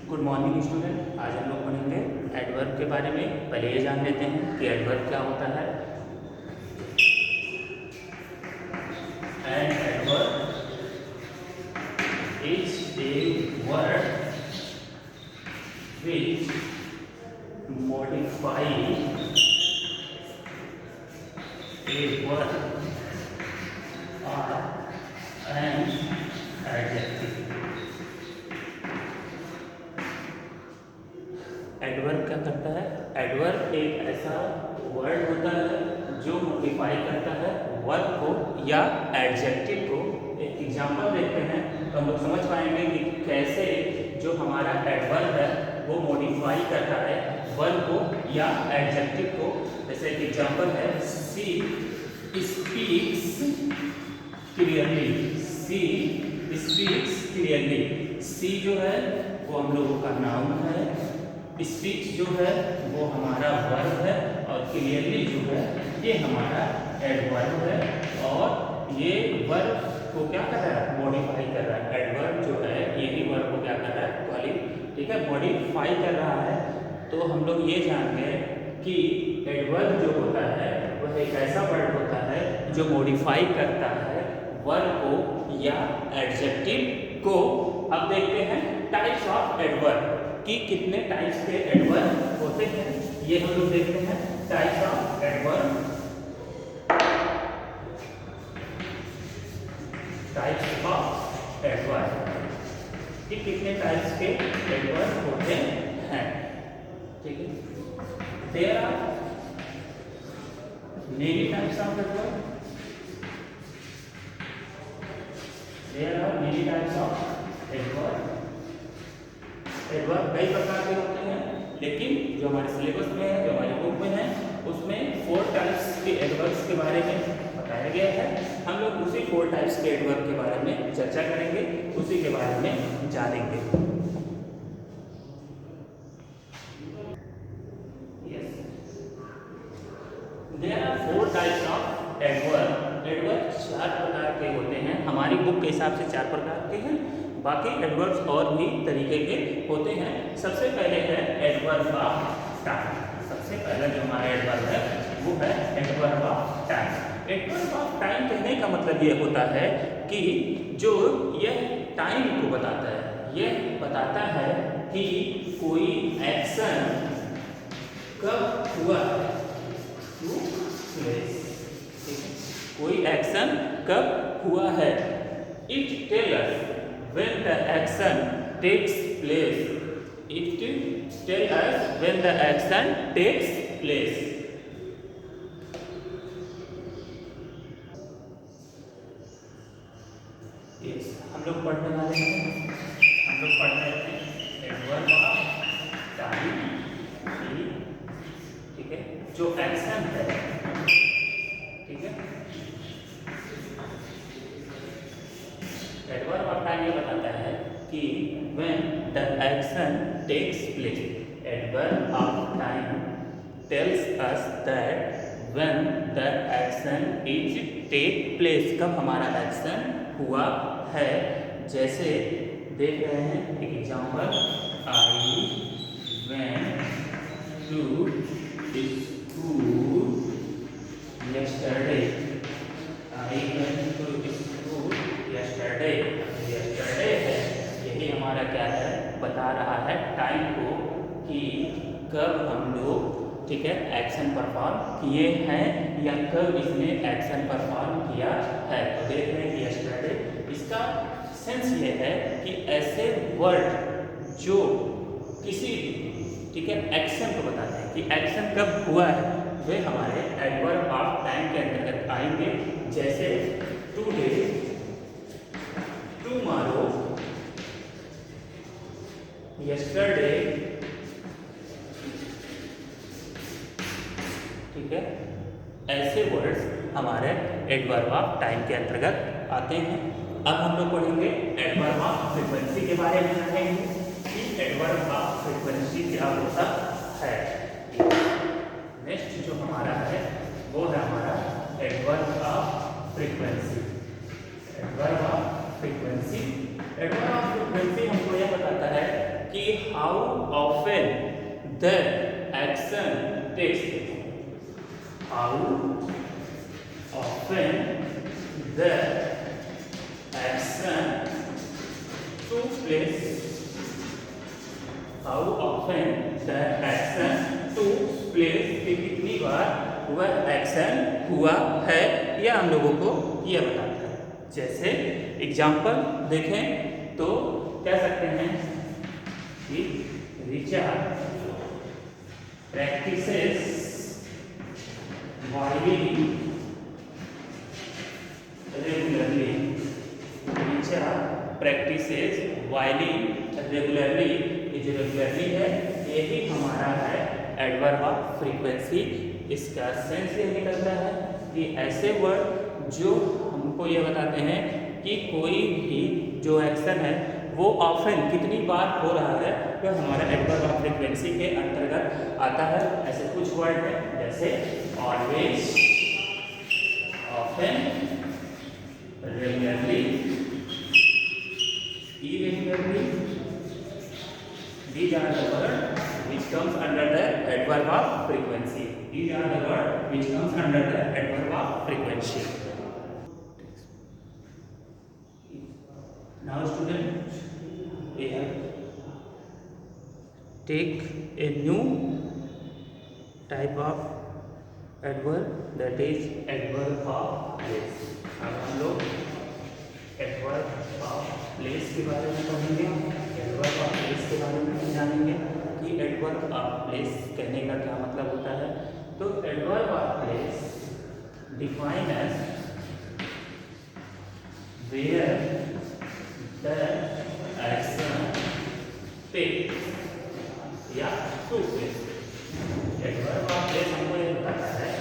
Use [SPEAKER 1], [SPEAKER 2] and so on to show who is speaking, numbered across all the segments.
[SPEAKER 1] Good morning student. आज हम लोग पढ़ेंगे एडवर्ब के बारे में। पहले ये जान लेते हैं कि एडवर्ब क्या होता है। An adverb is a word which modify a verb or an adjective। Adverb क्या करता है? एडवर्ब एक ऐसा वर्ड होता है जो मॉडिफाई करता है वर्ब को या एडजेक्टिव को। एक एग्जांपल देखते हैं तो हम लोग समझ पाएंगे कि कैसे जो हमारा एडवर्ब है वो मॉडिफाई करता है वर्ब को या एडजेक्टिव को। जैसे एक एग्जांपल है, she speaks clearly. She speaks clearly. सी जो है वो हम लोगों का नाउन है, स्पीक्स जो है वो हमारा वर्ब है और क्लियरली जो है ये हमारा एडवर्ब है। और ये वर्ब को क्या कर रहा है? मॉडिफाई कर रहा है। एडवर्ब जो है यही वर्ब को क्या कर रहा है? ठीक है, मॉडिफाई कर रहा है। तो हम लोग ये जान गए कि एडवर्ब जो होता है वह एक ऐसा वर्ड होता है जो मॉडिफाई करता है वर्ब को या एडजेक्टिव को। अब देखते हैं टाइप्स ऑफ एडवर्ब कि कितने टाइप्स के एडवर्ब होते हैं। ये हम लोग देखते हैं types of adverb. Types of adverb कि कितने टाइप्स के एडवर्ब होते हैं। ठीक है, there are many types of adverb. There are many types of adverb. Adverb कई प्रकार के होते हैं, लेकिन जो हमारे सिलेबस में है, जो हमारी बुक में है, उसमें 4 टाइप्स के एडवर्ब्स के बारे में बताया गया है। हम लोग उसी 4 टाइप्स के एडवर्ब के बारे में चर्चा करेंगे, उसी के बारे में जानेंगे। There are 4 types of adverb. Adverb 4 प्रकार के होते हैं। हमारी बुक के हिसाब से 4 प्रकार के हैं, बाकी एडवर्ब्स और भी तरीके के होते हैं। सबसे पहले है एडवर्ब ऑफ टाइम। सबसे पहला जो हमारा एडवर्ब है वो है adverb of time. Adverb of time कहने का मतलब ये होता है कि जो यह टाइम को बताता है, यह बताता है कि कोई एक्शन कब हुआ है। कोई एक्शन कब हुआ है। It tell us when the action takes place. It tell us when the action takes place. Yes, हम लोग पढ़ने वाले हैं। हम लोग पढ़ रहे थे एडवर्ब ऑफ टाइम। ठीक है, जो एक्शन है, ठीक है, एडवर्ब ऑफ टाइम ये बताता है कि when the action takes place. Adverb of time tells us that when the action is take place, कब हमारा एक्शन हुआ है। जैसे देख रहे हैं एक example, I went to school yesterday. I went to school yesterday। yesterday है, यही हमारा क्या है? बता रहा है टाइम को कि कब हम लोग, ठीक है, एक्शन परफॉर्म किए हैं या कब इसने एक्शन परफॉर्म किया है। तो देख रहे हैं yesterday, इसका सेंस ये है कि ऐसे वर्ड जो किसी, ठीक है, एक्शन को बताते हैं कि एक्शन कब हुआ है, वे हमारे एडवर्ब ऑफ टाइम के अंतर्गत आएंगे। जैसे टुडे, टुमारो, यस्टरडे, ठीक है, ऐसे वर्ड्स हमारे एडवर्ब ऑफ टाइम के अंतर्गत आते हैं। अब हम लोग पढ़ेंगे एडवर्ब ऑफ फ्रीक्वेंसी के बारे में, जानेंगे कि एडवर्ब ऑफ फ्रीक्वेंसी क्या होता है। नेक्स्ट जो हमारा है वो है हमारा adverb of frequency. Adverb of frequency. Adverb of frequency कि how often the action takes place. How often the action to place. How often the action to place, कि कितनी बार वह एक्शन हुआ है, यह हम लोगों को यह बताता है। जैसे एग्जाम्पल देखें तो कह सकते हैं कि Richard practices violin regularly. Richard practices violin regularly. ये जो रेगुलरली है ये भी हमारा है एडवर्ब ऑफ फ्रीक्वेंसी। इसका सेंस ये निकलता है कि ऐसे वर्ड जो हमको ये बताते हैं कि कोई भी जो एक्शन है वो ऑफन कितनी बार हो रहा है, तो हमारा एडवर्ब ऑफ फ्रीक्वेंसी के अंतर्गत आता है। ऐसे कुछ वर्ड हैं जैसे always, often, regularly, irregularly. These are the words which comes under the adverb of frequency. These are the words which comes under the adverb of frequency. Now students, we have take a new type of adverb, that is adverb of place. अब हम लोग adverb of place के बारे में पढ़ेंगे। Adverb of place के बारे में जानेंगे कि एडवर्ब ऑफ प्लेस कहने का क्या मतलब होता है। तो adverb of place define as where the action takes या to place. Adverb of place हमको ये बताता है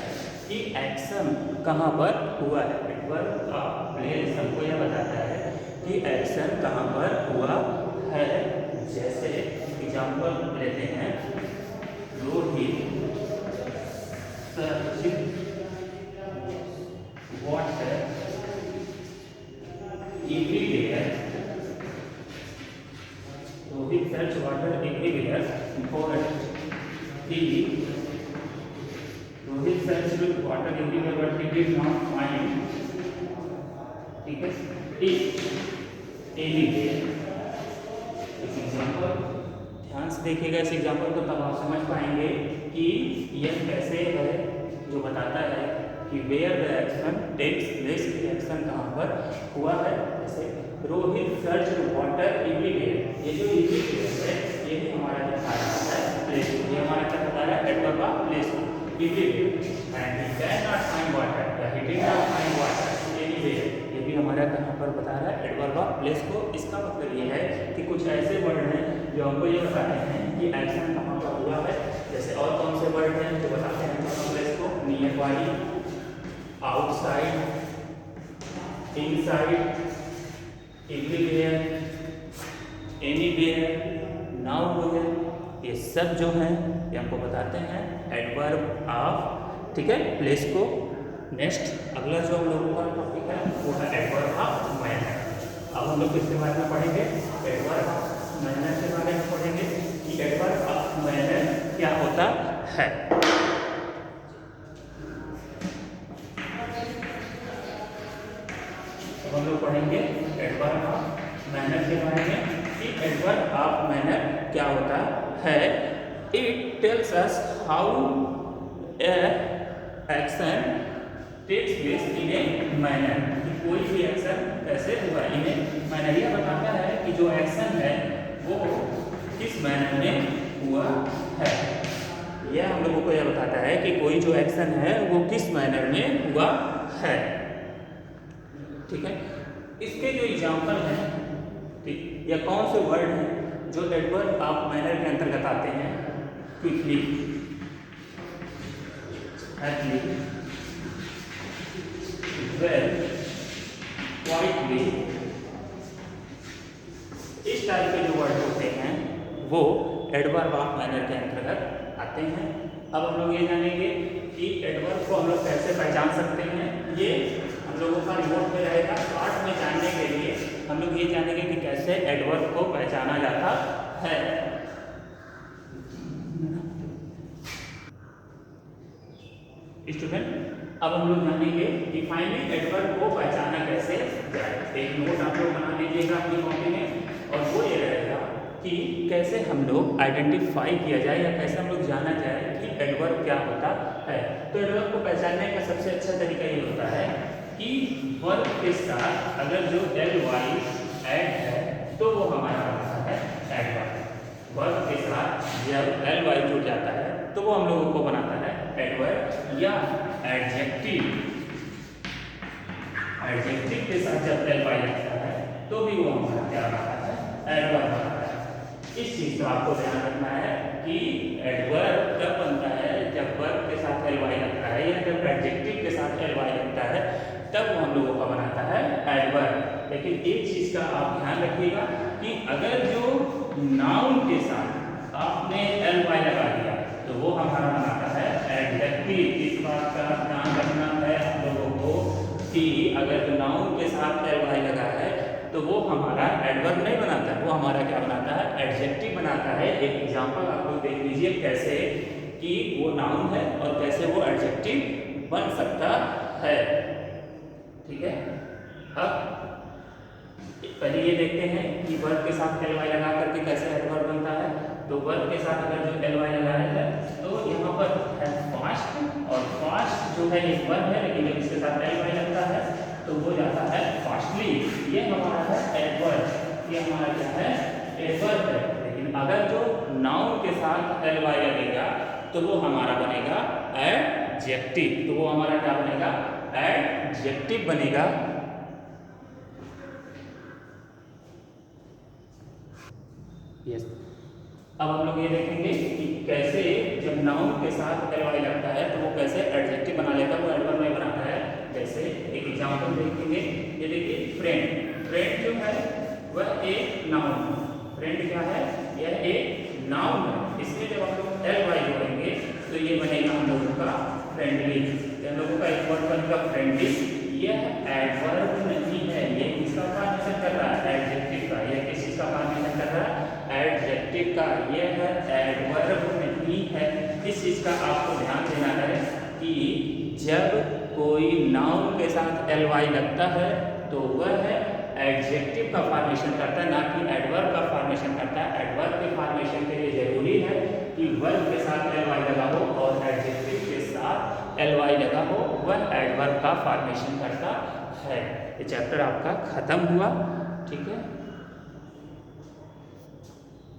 [SPEAKER 1] कि एक्शन कहाँ पर हुआ है। एडवर्ब ऑफ प्लेस हमको यह बताता है कि एक्शन कहाँ पर हुआ है। जैसे एग्जाम्पल लेते हैं, Rohit search water everywhere. Rohit search water everywhere for he Rohit search water everywhere but he did not find, ठीक है, एनीवेयर। इस एग्जाम्पल ध्यान से देखिएगा इस एग्जाम्पल को, तब आप समझ पाएंगे कि यह कैसे है जो बताता है कि where the action takes place, action कहाँ पर हुआ है। जैसे रोहित सर्च वाटर एवरीवेयर, ये जो एवरीवेयर है ये भी हमारा दिखा रहा है प्लेस, ये हमारा क्या बता रहा है adverb of place everywhere. And he can not find water या he did not find water anywhere, ये भी हमारा कहाँ पर बता रहा है एडवर्ब ऑफ प्लेस को। इसका मतलब ये है कि कुछ ऐसे वर्ड हैं जो हमको ये बताते हैं कि एक्शन कहाँ पर हुआ है। जैसे और कौन से वर्ड हैं जो बताते हैं प्लेस को, nearby, outside, inside, everywhere, anywhere, now where, ये सब जो हैं ये हमको बताते हैं एडवर्ब ऑफ, ठीक है, प्लेस को। नेक्स्ट अगला जो हम लोगों का टॉपिक है वो है एडवर्ब ऑफ मैनर। अब हम लोग किसके बारे में पढ़ेंगे, एडवर्ब ऑफ मैनर के बारे में पढ़ेंगे कि एडवर्ब ऑफ मैनर क्या होता है। अब हम लोग पढ़ेंगे एडवर्ब ऑफ मैनर के बारे में कि एडवर्ब ऑफ मैनर क्या होता है। It tells us how a action takes place in a manner, कि कोई भी एक्शन कैसे हुआ इन ए मैनर। यह बताता है कि जो एक्शन है वो किस मैनर में हुआ है। यह हम लोगों को यह बताता है कि कोई जो एक्शन है वो किस मैनर में हुआ है, ठीक है। इसके जो एग्जाम्पल हैं, ठीक, या कौन से वर्ड हैं जो एडवर्ब ऑफ मैनर के अंतर्गत आते हैं। क्विकली, हैप्पीली, वेल, क्वाइटली, इस टाइप के जो वर्ड होते हैं वो एडवर्ब ऑफ मैनर के अंतर्गत आते हैं। अब हम लोग ये जानेंगे कि एडवर्ब को हम लोग कैसे पहचान सकते हैं। ये हम लोगों का नोट में रहेगा। पार्ट में जानने के लिए हम लोग ये जानेंगे कि कैसे एडवर्ब को पहचाना जाता है। स्टूडेंट, अब हम लोग जानेंगे डिफाइनिंग एडवर्ब को पहचाना कैसे जाए। एक नोट आप लोग बना लीजिएगा अपनी कॉपी में, और वो ये रहेगा कि कैसे हम लोग आइडेंटिफाई किया जाए या कैसे हम लोग जाना जाए कि एडवर्ब क्या होता है। तो एडवर्ब को पहचानने का सबसे अच्छा तरीका ये होता है कि वर्ब के साथ अगर जो ly ऐड है तो वो हमारा होता है एडवर्ब। वर्ब के साथ जब ly जुड़ जाता है तो वो हम लोगों को बनाता है एडवर्ब। या एडजेक्टिव, एडजेक्टिव के साथ जब ly लगता है तो भी वो हमारा क्या बनाता है, एडवर्ब बनाता है। इस चीज को आपको ध्यान रखना है कि एडवर्ब कब बनता है, जब वर्ब के साथ ly लगता है या जब एडजेक्टिव के साथ ly लगता है तब वो हम लोगों का बनाता है एडवर्ब। लेकिन एक चीज का आप ध्यान रखिएगा कि अगर जो नाउन के साथ आपने ly लगा दिया तो वो हमारा बनाता है एडजेक्टिव। इस बात का ध्यान रखना है आप लोगों को कि अगर जो नाउन के साथ ly लगा है तो वो हमारा एडवर्ब नहीं बनाता है, वो हमारा क्या बनाता है, एडजेक्टिव बनाता है। एक एग्जांपल आप लोग देख लीजिए कैसे कि वो नाउन है और कैसे वो एडजेक्टिव बन सकता है। ठीक है, अब पहले ये देखते हैं कि वर्ब के साथ ly लगा करके कैसे एडवर्ब बनता है। तो वर्ब के साथ अगर जो ly लगाया है तो यहाँ पर है फास्ट, और फास्ट जो है एक वर्ब है, लेकिन जब इसके साथ ly लगता है तो वो जाता है फास्टली। ये हमारा है एडवर्ब, ये हमारा क्या है, एडवर्ब है। लेकिन अगर जो नाउन के साथ ly लगेगा तो वो हमारा बनेगा एडजेक्टिव। तो वो हमारा क्या बनेगा, एडजेक्टिव बनेगा। यस, अब हम लोग ये देखेंगे कि कैसे जब नाउन के साथ ly लगता है तो वो कैसे एडजेक्टिव बना लेता है, वो एडवर्ब नहीं बनाता है। जैसे एक एग्जांपल देखेंगे, ये देखिए फ्रेंड। फ्रेंड जो है वह एक नाउन है। फ्रेंड क्या है, यह एक नाउन है। इसमें जब हम लोग ly जोड़ेंगे तो ये बनेगा हम लोगों का फ्रेंडली। हम लोगों का एक वर्ड बनेगा फ्रेंडली। यह एडवर्ब नहीं है, ये किसका फॉर्मेशन कर रहा है, एडजेक्टिव का। यह किस चीज का फॉर्मेशन कर रहा है, एडजेक्टिव का। यह है एडवर्ब नहीं है। इस चीज का आपको ध्यान देना है कि जब कोई नाउन के साथ ly लगता है तो वह है एडजेक्टिव का फॉर्मेशन करता है, ना कि एडवर्ब का फॉर्मेशन करता है। एडवर्ब के फॉर्मेशन के लिए जरूरी है कि वर्ब के साथ ly लगा हो और एडजेक्टिव के साथ ly लगा हो, वह एडवर्ब का फॉर्मेशन करता है। ये चैप्टर आपका खत्म हुआ। ठीक है।